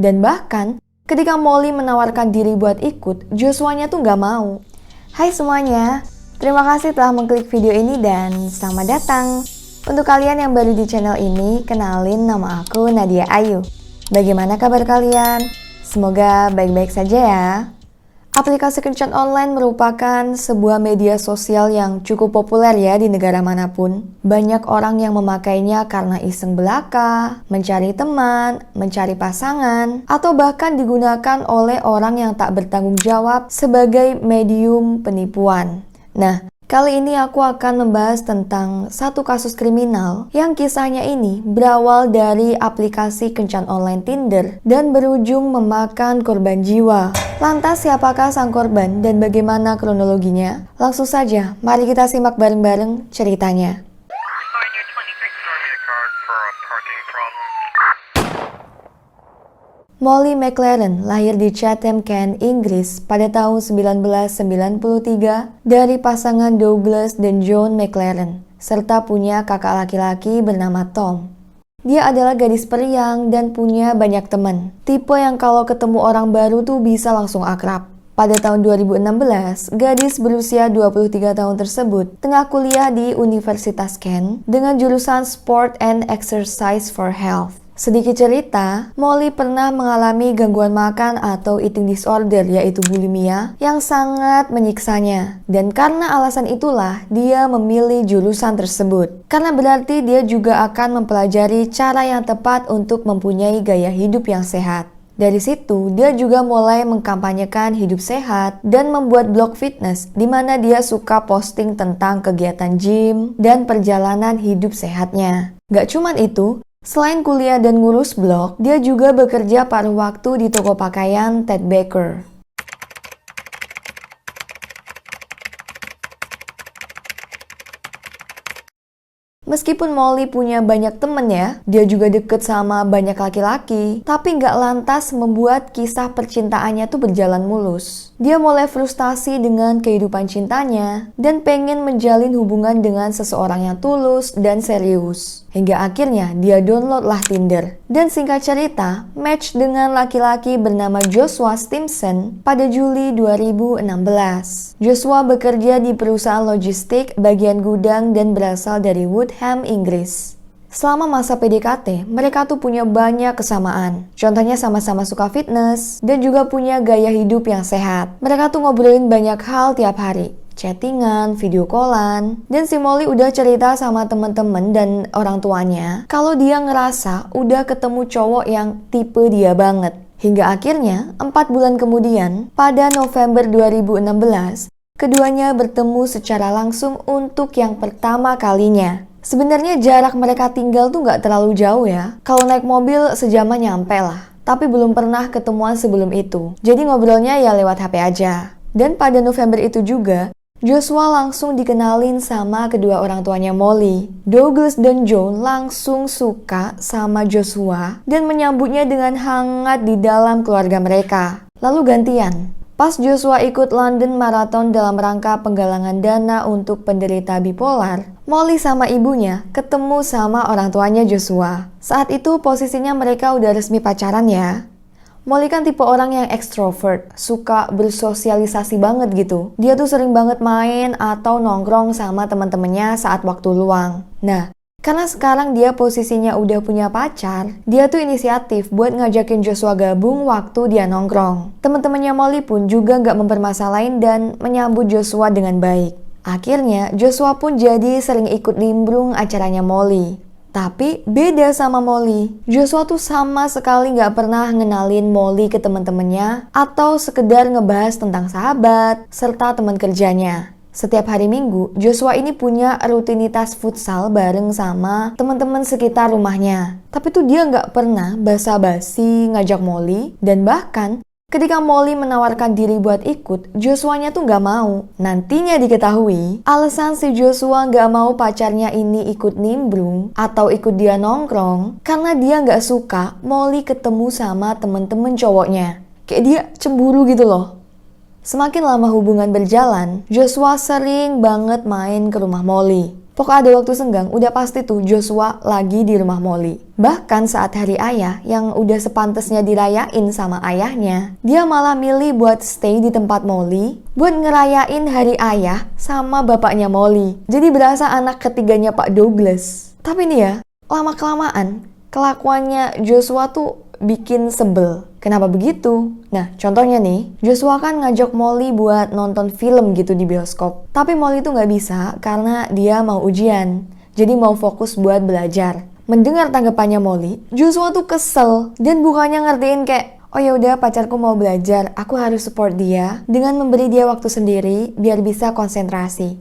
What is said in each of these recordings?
Dan bahkan ketika Molly menawarkan diri buat ikut, Joshua-nya tuh nggak mau. Hai semuanya, terima kasih telah mengklik video ini dan selamat datang. Untuk kalian yang baru di channel ini, kenalin nama aku Nadia Ayu. Bagaimana kabar kalian? Semoga baik-baik saja ya. Aplikasi kencan online merupakan sebuah media sosial yang cukup populer ya di negara manapun. Banyak orang yang memakainya karena iseng belaka, mencari teman, mencari pasangan, atau bahkan digunakan oleh orang yang tak bertanggung jawab sebagai medium penipuan. Nah, kali ini aku akan membahas tentang satu kasus kriminal yang kisahnya ini berawal dari aplikasi kencan online Tinder dan berujung memakan korban jiwa. Lantas siapakah sang korban dan bagaimana kronologinya? Langsung saja, mari kita simak bareng-bareng ceritanya. Molly McLaren lahir di Chatham Kent, Inggris pada tahun 1993 dari pasangan Douglas dan Joan McLaren, serta punya kakak laki-laki bernama Tom. Dia adalah gadis periang dan punya banyak teman. Tipe yang kalau ketemu orang baru tuh bisa langsung akrab. Pada tahun 2016, gadis berusia 23 tahun tersebut tengah kuliah di Universitas Kent dengan jurusan Sport and Exercise for Health. Sedikit cerita, Molly pernah mengalami gangguan makan atau eating disorder yaitu bulimia yang sangat menyiksanya. Dan karena alasan itulah dia memilih jurusan tersebut. Karena berarti dia juga akan mempelajari cara yang tepat untuk mempunyai gaya hidup yang sehat. Dari situ, dia juga mulai mengkampanyekan hidup sehat dan membuat blog fitness di mana dia suka posting tentang kegiatan gym dan perjalanan hidup sehatnya. Gak cuman itu, selain kuliah dan ngurus blog, dia juga bekerja paruh waktu di toko pakaian Ted Baker. Meskipun Molly punya banyak temen ya, dia juga deket sama banyak laki-laki, tapi nggak lantas membuat kisah percintaannya tuh berjalan mulus. Dia mulai frustasi dengan kehidupan cintanya, dan pengen menjalin hubungan dengan seseorang yang tulus dan serius. Hingga akhirnya dia download lah Tinder. Dan singkat cerita, match dengan laki-laki bernama Joshua Stimson pada Juli 2016. Joshua bekerja di perusahaan logistik bagian gudang dan berasal dari Woodham, Inggris. Selama masa PDKT, mereka tuh punya banyak kesamaan. Contohnya sama-sama suka fitness dan juga punya gaya hidup yang sehat. Mereka tuh ngobrolin banyak hal tiap hari. Chattingan, video callan, dan si Molly udah cerita sama temen-temen dan orang tuanya kalau dia ngerasa udah ketemu cowok yang tipe dia banget. Hingga akhirnya, 4 bulan kemudian, pada November 2016, keduanya bertemu secara langsung untuk yang pertama kalinya. Sebenarnya jarak mereka tinggal tuh nggak terlalu jauh ya. Kalau naik mobil sejaman nyampe lah. Tapi belum pernah ketemuan sebelum itu. Jadi ngobrolnya ya lewat HP aja. Dan pada November itu juga, Joshua langsung dikenalin sama kedua orang tuanya Molly. Douglas dan Joan langsung suka sama Joshua dan menyambutnya dengan hangat di dalam keluarga mereka. Lalu gantian. Pas Joshua ikut London Marathon dalam rangka penggalangan dana untuk penderita bipolar, Molly sama ibunya ketemu sama orang tuanya Joshua. Saat itu posisinya mereka udah resmi pacaran ya. Molly kan tipe orang yang ekstrovert, suka bersosialisasi banget gitu. Dia tuh sering banget main atau nongkrong sama teman-temannya saat waktu luang. Nah, karena sekarang dia posisinya udah punya pacar, dia tuh inisiatif buat ngajakin Joshua gabung waktu dia nongkrong. Teman-temannya Molly pun juga nggak mempermasalahin dan menyambut Joshua dengan baik. Akhirnya, Joshua pun jadi sering ikut nimbrung acaranya Molly. Tapi beda sama Molly, Joshua tuh sama sekali nggak pernah ngenalin Molly ke teman-temannya atau sekedar ngebahas tentang sahabat serta teman kerjanya. Setiap hari Minggu, Joshua ini punya rutinitas futsal bareng sama teman-teman sekitar rumahnya. Tapi tuh dia nggak pernah basa-basi ngajak Molly dan bahkan ketika Molly menawarkan diri buat ikut, Joshua-nya tuh nggak mau. Nantinya diketahui, alasan si Joshua nggak mau pacarnya ini ikut nimbrung atau ikut dia nongkrong karena dia nggak suka Molly ketemu sama temen-temen cowoknya. Kayak dia cemburu gitu loh. Semakin lama hubungan berjalan, Joshua sering banget main ke rumah Molly. Pokoknya ada waktu senggang, udah pasti tuh Joshua lagi di rumah Molly. Bahkan saat hari ayah yang udah sepantesnya dirayain sama ayahnya, dia malah milih buat stay di tempat Molly buat ngerayain hari ayah sama bapaknya Molly. Jadi berasa anak ketiganya Pak Douglas. Tapi nih ya, lama-kelamaan kelakuannya Joshua tuh bikin sebel. Kenapa begitu? Nah, contohnya nih, Joshua kan ngajak Molly buat nonton film gitu di bioskop. Tapi Molly tuh nggak bisa karena dia mau ujian. Jadi mau fokus buat belajar. Mendengar tanggapannya Molly, Joshua tuh kesel dan bukannya ngertiin kayak, oh ya udah pacarku mau belajar, aku harus support dia dengan memberi dia waktu sendiri biar bisa konsentrasi.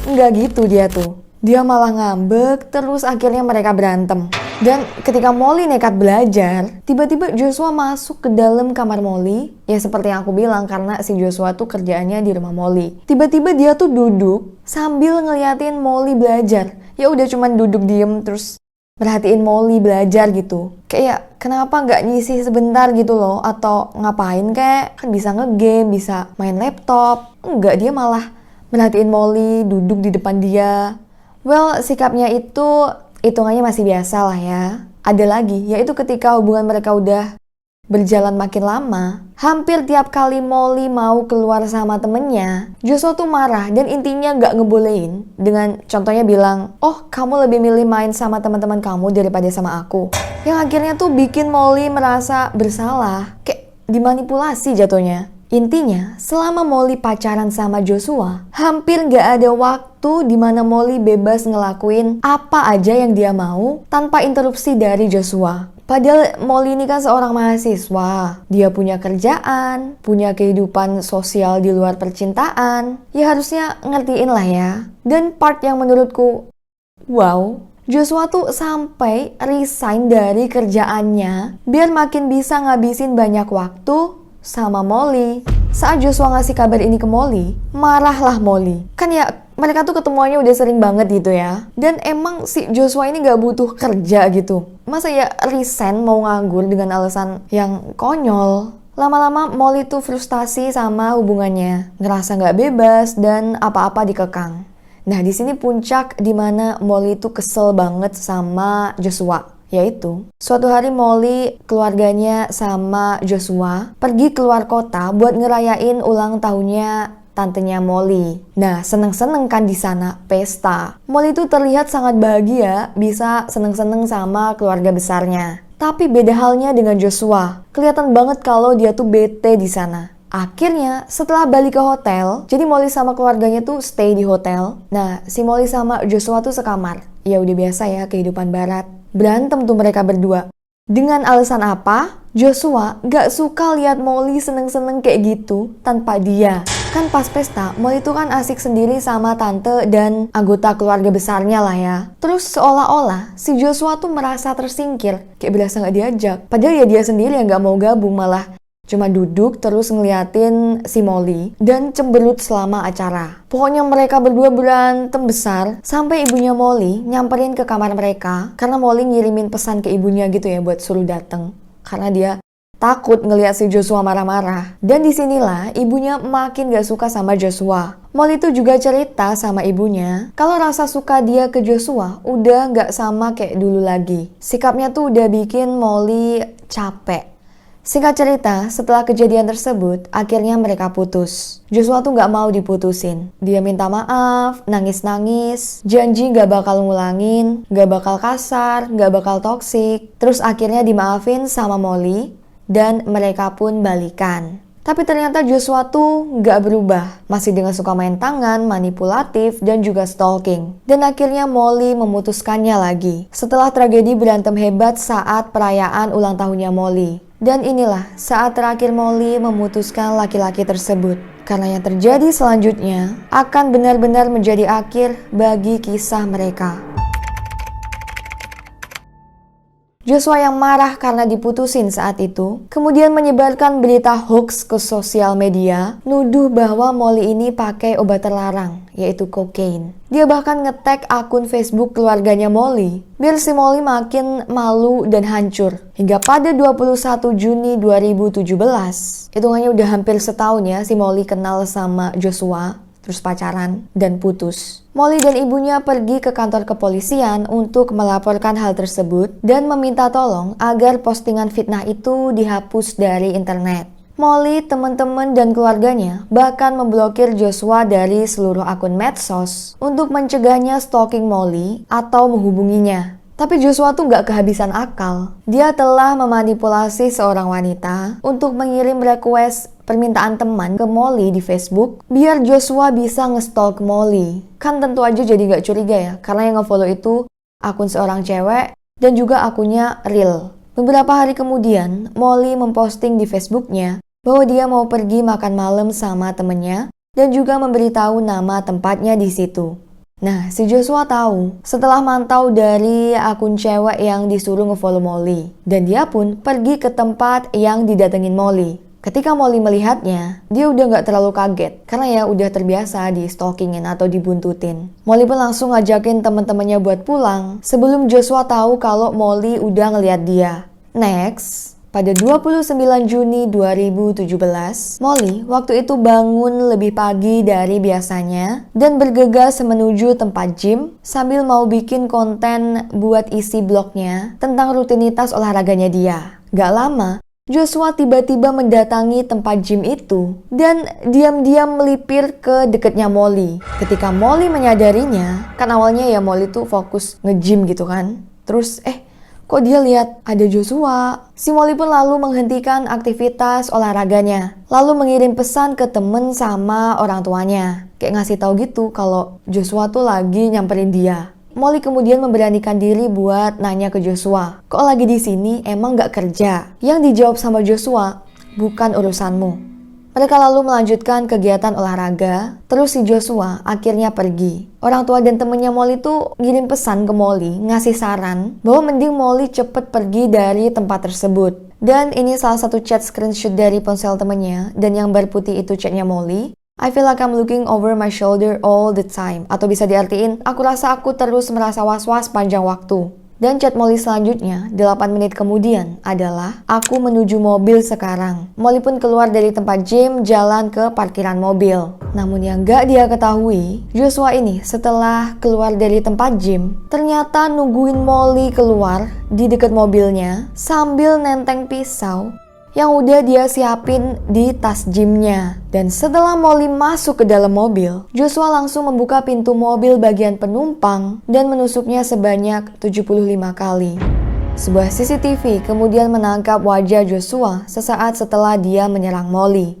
Nggak gitu dia tuh. Dia malah ngambek, terus akhirnya mereka berantem. Dan ketika Molly nekat belajar, tiba-tiba Joshua masuk ke dalam kamar Molly. Ya seperti yang aku bilang, karena si Joshua tuh kerjaannya di rumah Molly. Tiba-tiba dia tuh duduk sambil ngeliatin Molly belajar. Ya udah cuman duduk diem terus merhatiin Molly belajar gitu. Kayak kenapa nggak nyisi sebentar gitu loh, atau ngapain kayak kan bisa ngegame, bisa main laptop. Enggak, dia malah merhatiin Molly duduk di depan dia. Well, sikapnya itu hitungannya masih biasa lah ya. Ada lagi, yaitu ketika hubungan mereka udah berjalan makin lama, hampir tiap kali Molly mau keluar sama temennya, Joshua tuh marah dan intinya nggak ngebolehin. Dengan contohnya bilang, oh kamu lebih milih main sama teman-teman kamu daripada sama aku. Yang akhirnya tuh bikin Molly merasa bersalah, kayak dimanipulasi jatuhnya. Intinya, selama Molly pacaran sama Joshua, hampir nggak ada waktu di mana Molly bebas ngelakuin apa aja yang dia mau tanpa interupsi dari Joshua. Padahal Molly ini kan seorang mahasiswa, dia punya kerjaan, punya kehidupan sosial di luar percintaan, ya harusnya ngertiin lah ya. Dan part yang menurutku, wow, Joshua tuh sampai resign dari kerjaannya biar makin bisa ngabisin banyak waktu sama Molly. Saat Joshua ngasih kabar ini ke Molly, marahlah Molly. Kan ya mereka tuh ketemuannya udah sering banget gitu ya. Dan emang si Joshua ini gak butuh kerja gitu. Masa ya resign mau nganggur dengan alasan yang konyol. Lama-lama Molly tuh frustasi sama hubungannya, ngerasa gak bebas dan apa-apa dikekang. Nah di sini puncak dimana Molly tuh kesel banget sama Joshua. Yaitu, suatu hari Molly, keluarganya sama Joshua pergi keluar kota buat ngerayain ulang tahunnya tantenya Molly. Nah, seneng-seneng kan di sana, pesta. Molly tuh terlihat sangat bahagia bisa seneng-seneng sama keluarga besarnya. Tapi beda halnya dengan Joshua. Kelihatan banget kalau dia tuh bete di sana. Akhirnya, setelah balik ke hotel, jadi Molly sama keluarganya tuh stay di hotel. Nah, si Molly sama Joshua tuh sekamar. Ya udah biasa ya, kehidupan barat. Berantem tuh mereka berdua. Dengan alasan apa? Joshua gak suka lihat Molly seneng-seneng kayak gitu tanpa dia. Kan pas pesta, Molly tuh kan asik sendiri sama tante dan anggota keluarga besarnya lah ya. Terus seolah-olah si Joshua tuh merasa tersingkir, kayak berasa gak diajak. Padahal ya dia sendiri yang gak mau gabung, malah cuma duduk terus ngeliatin si Molly dan cemberut selama acara. Pokoknya mereka berdua berantem besar sampai ibunya Molly nyamperin ke kamar mereka karena Molly ngirimin pesan ke ibunya gitu ya buat suruh dateng. Karena dia takut ngeliat si Joshua marah-marah. Dan disinilah ibunya makin gak suka sama Joshua. Molly tuh juga cerita sama ibunya kalau rasa suka dia ke Joshua udah gak sama kayak dulu lagi. Sikapnya tuh udah bikin Molly capek. Singkat cerita, setelah kejadian tersebut, akhirnya mereka putus. Joshua tuh gak mau diputusin. Dia minta maaf, nangis-nangis, janji gak bakal ngulangin, gak bakal kasar, gak bakal toksik. Terus akhirnya dimaafin sama Molly, dan mereka pun balikan. Tapi ternyata Joshua tuh gak berubah. Masih dengan suka main tangan, manipulatif, dan juga stalking. Dan akhirnya Molly memutuskannya lagi. Setelah tragedi berantem hebat saat perayaan ulang tahunnya Molly. Dan inilah saat terakhir Molly memutuskan laki-laki tersebut. Karena yang terjadi selanjutnya akan benar-benar menjadi akhir bagi kisah mereka. Joshua yang marah karena diputusin saat itu, kemudian menyebarkan berita hoax ke sosial media, nuduh bahwa Molly ini pakai obat terlarang, yaitu kokain. Dia bahkan nge-tag akun Facebook keluarganya Molly, biar si Molly makin malu dan hancur. Hingga pada 21 Juni 2017, hitungannya udah hampir setahun ya si Molly kenal sama Joshua. terus pacaran, dan putus. Molly dan ibunya pergi ke kantor kepolisian untuk melaporkan hal tersebut dan meminta tolong agar postingan fitnah itu dihapus dari internet. Molly, teman-teman, dan keluarganya bahkan memblokir Joshua dari seluruh akun medsos untuk mencegahnya stalking Molly atau menghubunginya. Tapi Joshua tuh nggak kehabisan akal. Dia telah memanipulasi seorang wanita untuk mengirim request permintaan teman ke Molly di Facebook biar Joshua bisa nge-stalk Molly. Kan tentu aja jadi nggak curiga ya, karena yang nge-follow itu akun seorang cewek dan juga akunnya real. Beberapa hari kemudian, Molly memposting di Facebooknya bahwa dia mau pergi makan malam sama temennya dan juga memberitahu nama tempatnya di situ. Nah, si Joshua tahu setelah mantau dari akun cewek yang disuruh nge-follow Molly. Dan dia pun pergi ke tempat yang didatengin Molly. Ketika Molly melihatnya, dia udah gak terlalu kaget karena ya udah terbiasa di stalkingin atau dibuntutin. Molly pun langsung ngajakin teman-temannya buat pulang sebelum Joshua tahu kalau Molly udah ngeliat dia. Next, pada 29 Juni 2017, Molly waktu itu bangun lebih pagi dari biasanya dan bergegas menuju tempat gym sambil mau bikin konten buat isi blognya tentang rutinitas olahraganya dia. Gak lama, Joshua tiba-tiba mendatangi tempat gym itu dan diam-diam melipir ke deketnya Molly. Ketika Molly menyadarinya, kan awalnya ya Molly tuh fokus nge-gym gitu kan. Terus kok dia lihat ada Joshua? Si Molly pun lalu menghentikan aktivitas olahraganya, lalu mengirim pesan ke temen sama orang tuanya. Kayak ngasih tahu gitu kalau Joshua tuh lagi nyamperin dia. Molly kemudian memberanikan diri buat nanya ke Joshua, kok lagi di sini emang gak kerja? Yang dijawab sama Joshua, bukan urusanmu. Mereka lalu melanjutkan kegiatan olahraga, terus si Joshua akhirnya pergi. Orang tua dan temennya Molly tuh ngirim pesan ke Molly, ngasih saran bahwa mending Molly cepet pergi dari tempat tersebut. Dan ini salah satu chat screenshot dari ponsel temennya, dan yang berputih itu chatnya Molly. I feel like I'm looking over my shoulder all the time. Atau bisa diartiin, aku rasa aku terus merasa was-was panjang waktu. Dan chat Molly selanjutnya, 8 menit kemudian, adalah aku menuju mobil sekarang. Molly pun keluar dari tempat gym, jalan ke parkiran mobil. Namun yang gak dia ketahui, Joshua ini setelah keluar dari tempat gym, ternyata nungguin Molly keluar di dekat mobilnya sambil nenteng pisau yang udah dia siapin di tas gymnya. Dan setelah Molly masuk ke dalam mobil, Joshua langsung membuka pintu mobil bagian penumpang dan menusuknya sebanyak 75 kali. Sebuah CCTV kemudian menangkap wajah Joshua sesaat setelah dia menyerang Molly.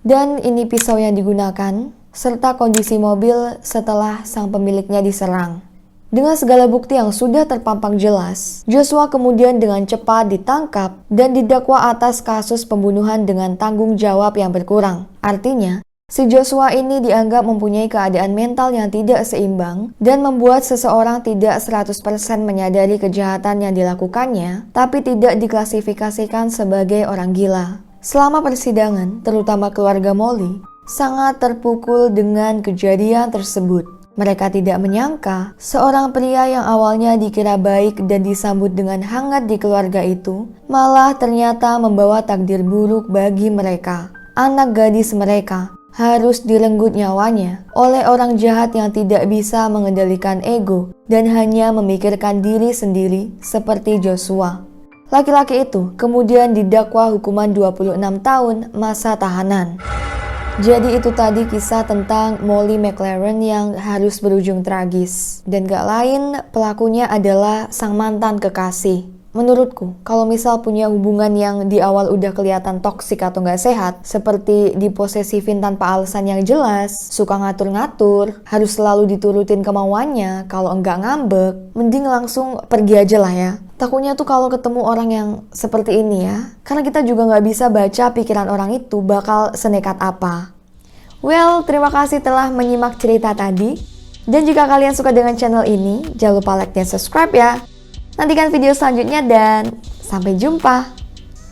Dan ini pisau yang digunakan, serta kondisi mobil setelah sang pemiliknya diserang. Dengan segala bukti yang sudah terpampang jelas, Joshua kemudian dengan cepat ditangkap dan didakwa atas kasus pembunuhan dengan tanggung jawab yang berkurang. Artinya, si Joshua ini dianggap mempunyai keadaan mental yang tidak seimbang dan membuat seseorang tidak 100% menyadari kejahatan yang dilakukannya, tapi tidak diklasifikasikan sebagai orang gila. Selama persidangan, terutama keluarga Molly, sangat terpukul dengan kejadian tersebut. Mereka tidak menyangka seorang pria yang awalnya dikira baik dan disambut dengan hangat di keluarga itu malah ternyata membawa takdir buruk bagi mereka. Anak gadis mereka harus direnggut nyawanya oleh orang jahat yang tidak bisa mengendalikan ego dan hanya memikirkan diri sendiri seperti Joshua. Laki-laki itu kemudian didakwa hukuman 26 tahun masa tahanan. Jadi itu tadi kisah tentang Molly McLaren yang harus berujung tragis. Dan gak lain, pelakunya adalah sang mantan kekasih. Menurutku, kalau misal punya hubungan yang di awal udah kelihatan toksik atau gak sehat, seperti diposesifin tanpa alasan yang jelas, suka ngatur-ngatur, harus selalu diturutin kemauannya, kalau enggak ngambek, mending langsung pergi aja lah ya. Takutnya tuh kalau ketemu orang yang seperti ini ya, karena kita juga nggak bisa baca pikiran orang itu bakal senekat apa. Well, terima kasih telah menyimak cerita tadi. Dan jika kalian suka dengan channel ini, jangan lupa like dan subscribe ya. Nantikan video selanjutnya dan sampai jumpa.